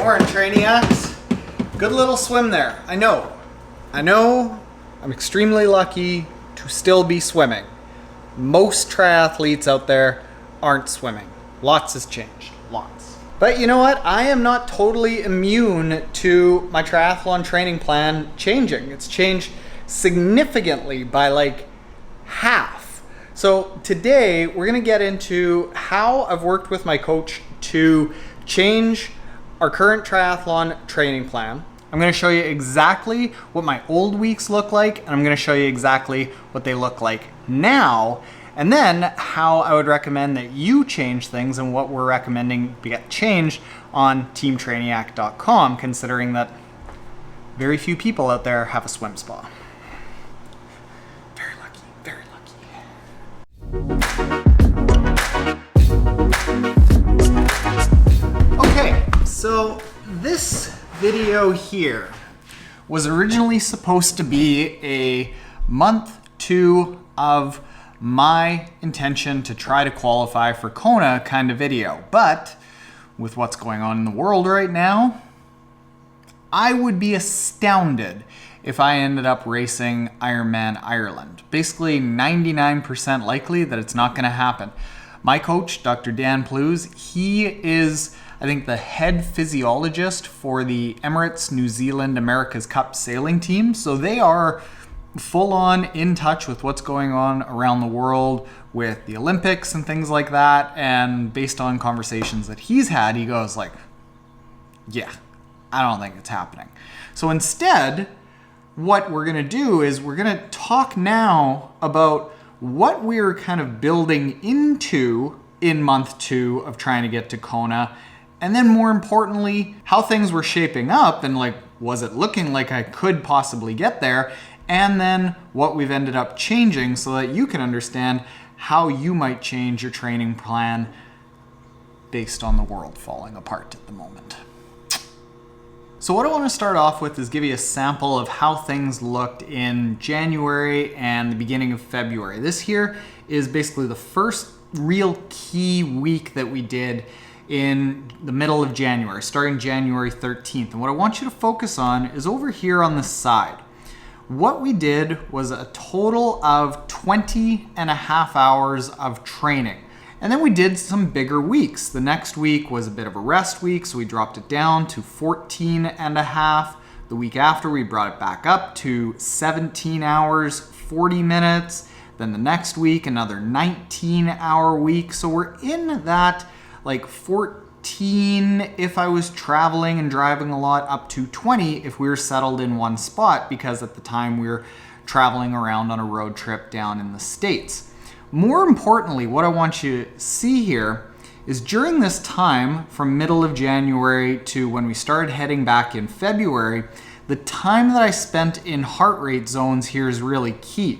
morning, Trainiacs. Good little swim there. I know. I'm extremely lucky to still be swimming. Most triathletes out there aren't swimming. Lots has changed. Lots. But you know what? I am not totally immune to my triathlon training plan changing. It's changed significantly by like half. So today we're going to get into how I've worked with my coach to change our current triathlon training plan. I'm going to show you exactly what my old weeks look like, and I'm going to show you exactly what they look like now, and then how I would recommend that you change things and what we're recommending get changed on teamtrainiac.com, considering that very few people out there have a swim spa. Very lucky, very lucky. Okay, so this video here was originally supposed to be a month 2 of my intention to try to qualify for Kona kind of video. But with what's going on in the world right now, I would be astounded if I ended up racing Ironman Ireland. Basically 99% likely that it's not going to happen. My coach, Dr. Dan Plews, he is, I think, the head physiologist for the Emirates New Zealand America's Cup sailing team. So they are full on in touch with what's going on around the world with the Olympics and things like that. And based on conversations that he's had, he goes like, yeah, I don't think it's happening. So instead, what we're going to do is we're going to talk now about what we're kind of building into in month 2 of trying to get to Kona. And then more importantly, how things were shaping up and like, was it looking like I could possibly get there? And then what we've ended up changing so that you can understand how you might change your training plan based on the world falling apart at the moment. So what I want to start off with is give you a sample of how things looked in January and the beginning of February. This here is basically the first real key week that we did in the middle of January, starting January 13th. And what I want you to focus on is over here on the side. What we did was a total of 20 and a half hours of training. And then we did some bigger weeks. The next week was a bit of a rest week, so we dropped it down to 14 and a half. The week after, we brought it back up to 17 hours, 40 minutes. Then the next week, another 19-hour week. So we're in that like 14 if I was traveling and driving a lot, up to 20 if we were settled in one spot, because at the time we were traveling around on a road trip down in the States. More importantly, what I want you to see here is during this time from middle of January to when we started heading back in February, the time that I spent in heart rate zones here is really key.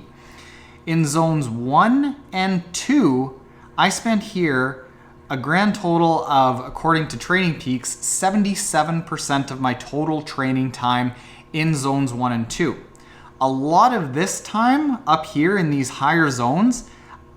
In zones 1 and 2, I spent here a grand total of, according to Training Peaks, 77% of my total training time in zones 1 and 2. A lot of this time up here in these higher zones,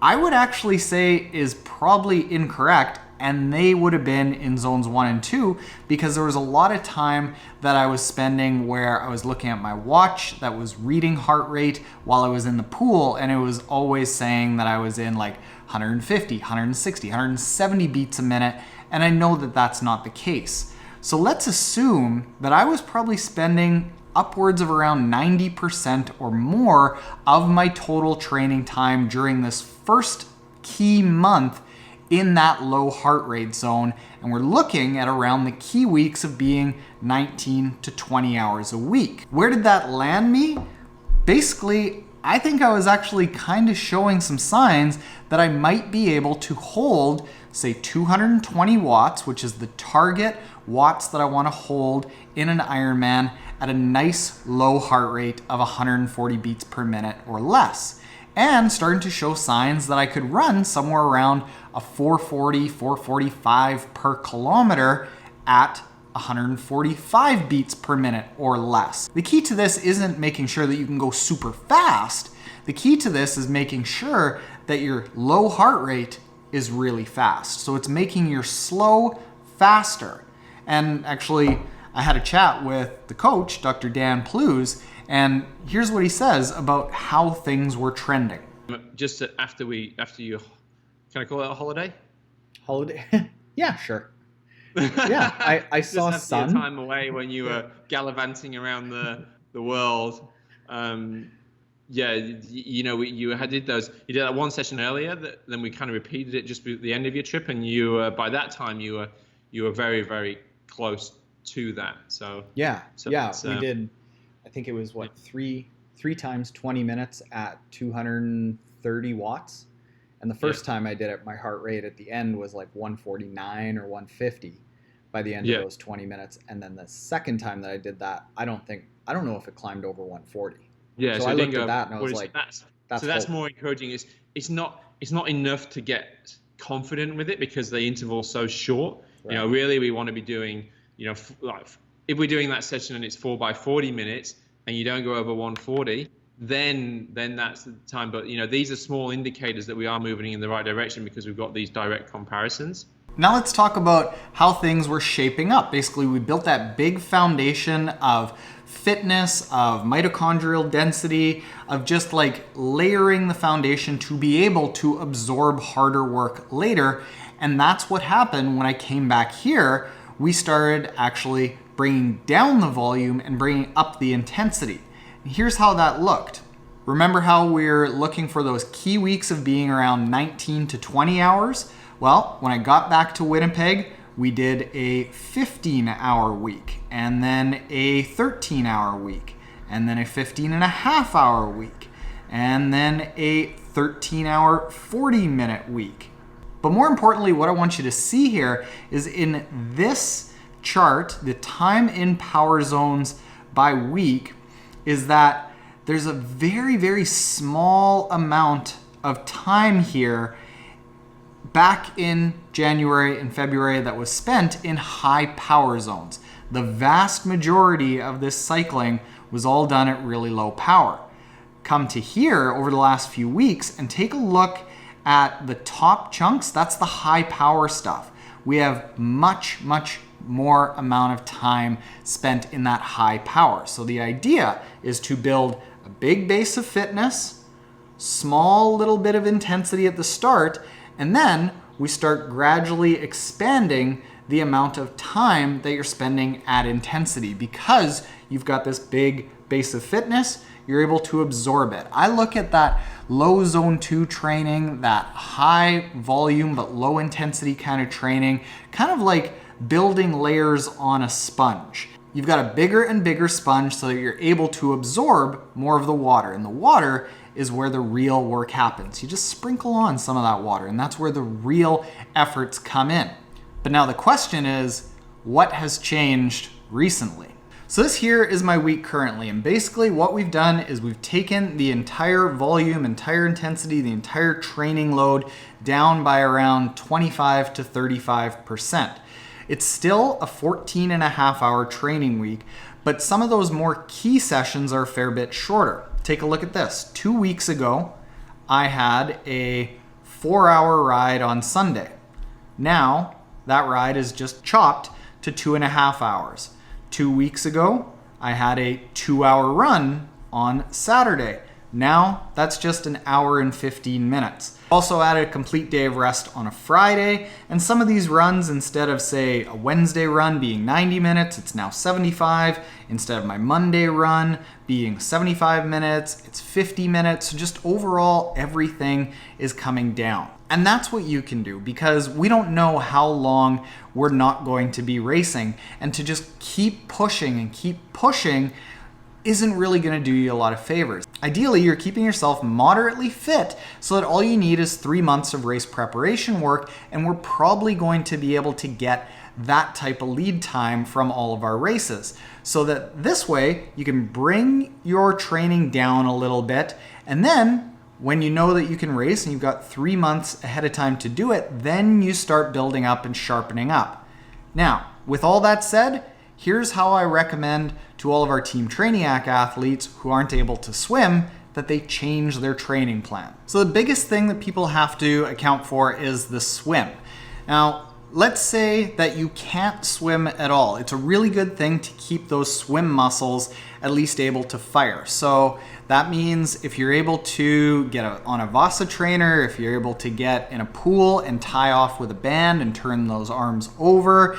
I would actually say is probably incorrect, and they would have been in zones 1 and 2 because there was a lot of time that I was spending where I was looking at my watch that was reading heart rate while I was in the pool, and it was always saying that I was in like 150, 160, 170 beats a minute, and I know that that's not the case. So let's assume that I was probably spending upwards of around 90% or more of my total training time during this first key month in that low heart rate zone, and we're looking at around the key weeks of being 19 to 20 hours a week. Where did that land me? Basically, I think I was actually kind of showing some signs that I might be able to hold, say 220 watts, which is the target watts that I want to hold in an Ironman at a nice low heart rate of 140 beats per minute or less. And starting to show signs that I could run somewhere around a 440, 445 per kilometer at 145 beats per minute or less. The key to this isn't making sure that you can go super fast. The key to this is making sure that your low heart rate is really fast. So it's making your slow faster. And actually, I had a chat with the coach, Dr. Dan Plews, and here's what he says about how things were trending. Just after you, can I call it a holiday? Holiday? Yeah, sure. Yeah, I saw just sun. Your time away when you were gallivanting around the world. Yeah, you know, you did that one session earlier, then we kind of repeated it just at the end of your trip, and you by that time you were very, very close to that. So we did. I think it was three times 20 minutes at 230 watts. And the first time I did it, my heart rate at the end was like 149 or 150 by the end of those 20 minutes. And then the second time that I did that, I don't know if it climbed over 140. Yeah, so I looked at that and I was like, that's more encouraging. It's not enough to get confident with it because the interval's so short. Right. You know, really we want to be doing, you know, like if we're doing that session and it's 4 by 40 minutes and you don't go over 140, then that's the time. But you know, these are small indicators that we are moving in the right direction because we've got these direct comparisons. Now let's talk about how things were shaping up. Basically, we built that big foundation of fitness, of mitochondrial density, of just like layering the foundation to be able to absorb harder work later. And that's what happened when I came back here. We started actually bringing down the volume and bringing up the intensity. And here's how that looked. Remember how we're looking for those key weeks of being around 19 to 20 hours? Well, when I got back to Winnipeg, we did a 15-hour week, and then a 13-hour week, and then a 15-and-a-half-hour week, and then a 13-hour 40-minute week. But more importantly, what I want you to see here is in this chart, the time in power zones by week, is that there's a very, very small amount of time here back in January and February that was spent in high power zones. The vast majority of this cycling was all done at really low power. Come to here over the last few weeks and take a look at the top chunks. That's the high power stuff. We have much, much more amount of time spent in that high power. So the idea is to build a big base of fitness, small little bit of intensity at the start, and then we start gradually expanding the amount of time that you're spending at intensity. Because you've got this big base of fitness, you're able to absorb it. I look at that low zone 2 training, that high volume but low intensity kind of training, kind of like building layers on a sponge. You've got a bigger and bigger sponge so that you're able to absorb more of the water. And the water is where the real work happens. You just sprinkle on some of that water, and that's where the real efforts come in. But now the question is, what has changed recently? So this here is my week currently, and basically what we've done is we've taken the entire volume, entire intensity, the entire training load down by around 25 to 35%. It's still a 14-and-a-half-hour training week, but some of those more key sessions are a fair bit shorter. Take a look at this. 2 weeks ago, I had a 4-hour ride on Sunday. Now, that ride is just chopped to 2.5 hours. 2 weeks ago, I had a 2-hour run on Saturday. Now, that's just an hour and 15 minutes. Also added a complete day of rest on a Friday, and some of these runs, instead of say a Wednesday run being 90 minutes, it's now 75. Instead of my Monday run being 75 minutes, it's 50 minutes. So just overall, everything is coming down. And that's what you can do, because we don't know how long we're not going to be racing, and to just keep pushing and keep pushing isn't really going to do you a lot of favors. Ideally, you're keeping yourself moderately fit so that all you need is 3 months of race preparation work, and we're probably going to be able to get that type of lead time from all of our races. So that this way, you can bring your training down a little bit, and then when you know that you can race and you've got 3 months ahead of time to do it, then you start building up and sharpening up. Now, with all that said, here's how I recommend to all of our Team Trainiac athletes who aren't able to swim that they change their training plan. So the biggest thing that people have to account for is the swim. Now, let's say that you can't swim at all. It's a really good thing to keep those swim muscles at least able to fire. So that means if you're able to get on a Vasa trainer, if you're able to get in a pool and tie off with a band and turn those arms over,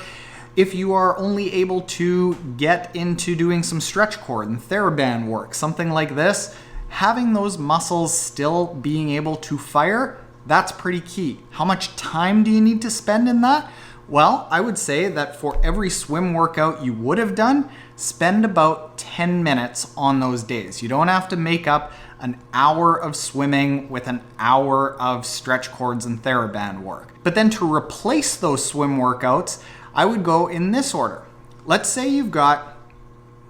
if you are only able to get into doing some stretch cord and TheraBand work, something like this, having those muscles still being able to fire, that's pretty key. How much time do you need to spend in that? Well, I would say that for every swim workout you would have done, spend about 10 minutes on those days. You don't have to make up an hour of swimming with an hour of stretch cords and TheraBand work. But then to replace those swim workouts, I would go in this order. Let's say you've got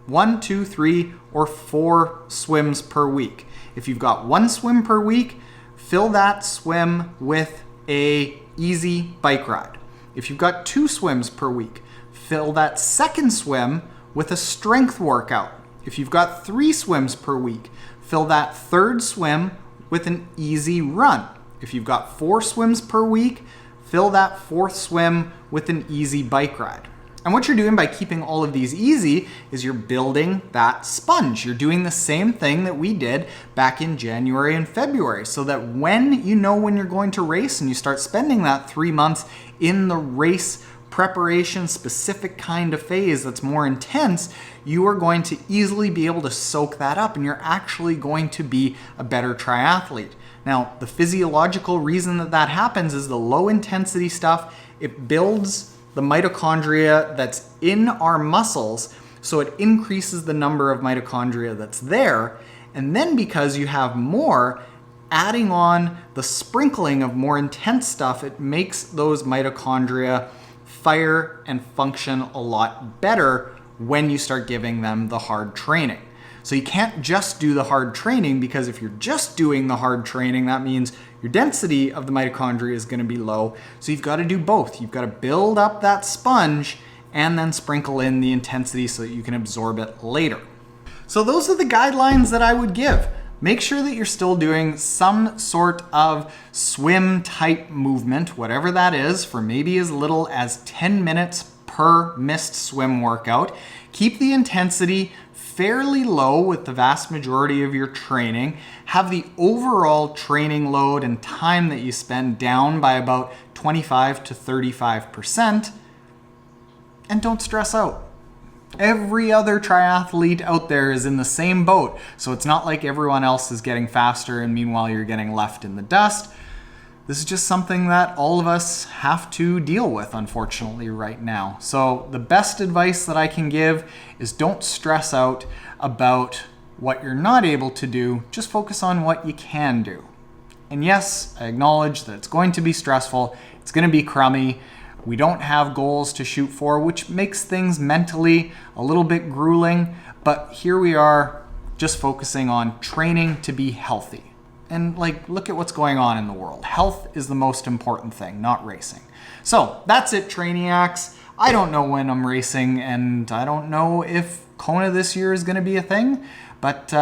1, 2, 3, or 4 swims per week. If you've got 1 swim per week, fill that swim with a easy bike ride. If you've got 2 swims per week, fill that second swim with a strength workout. If you've got 3 swims per week, fill that third swim with an easy run. If you've got 4 swims per week, fill that 4th swim with an easy bike ride. And what you're doing by keeping all of these easy is you're building that sponge. You're doing the same thing that we did back in January and February, so that when you know when you're going to race and you start spending that 3 months in the race preparation specific kind of phase that's more intense, you are going to easily be able to soak that up and you're actually going to be a better triathlete. Now, the physiological reason that that happens is the low intensity stuff, it builds the mitochondria that's in our muscles, so it increases the number of mitochondria that's there. And then because you have more, adding on the sprinkling of more intense stuff, it makes those mitochondria fire and function a lot better when you start giving them the hard training. So you can't just do the hard training, because if you're just doing the hard training, that means your density of the mitochondria is going to be low. So you've got to do both. You've got to build up that sponge and then sprinkle in the intensity so that you can absorb it later. So those are the guidelines that I would give. Make sure that you're still doing some sort of swim type movement, whatever that is, for maybe as little as 10 minutes per missed swim workout. Keep the intensity fairly low with the vast majority of your training. Have the overall training load and time that you spend down by about 25 to 35%. And don't stress out. Every other triathlete out there is in the same boat, so it's not like everyone else is getting faster and meanwhile you're getting left in the dust. This is just something that all of us have to deal with, unfortunately, right now. So the best advice that I can give is don't stress out about what you're not able to do. Just focus on what you can do. And yes, I acknowledge that it's going to be stressful. It's going to be crummy. We don't have goals to shoot for, which makes things mentally a little bit grueling. But here we are, just focusing on training to be healthy. And look at what's going on in the world. Health is the most important thing, not racing. So that's it, Trainiacs. I don't know when I'm racing, and I don't know if Kona this year is going to be a thing, but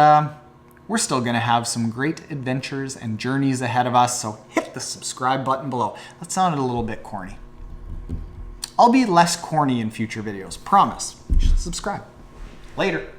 we're still going to have some great adventures and journeys ahead of us. So hit the subscribe button below. That sounded a little bit corny. I'll be less corny in future videos, promise. You should subscribe. Later.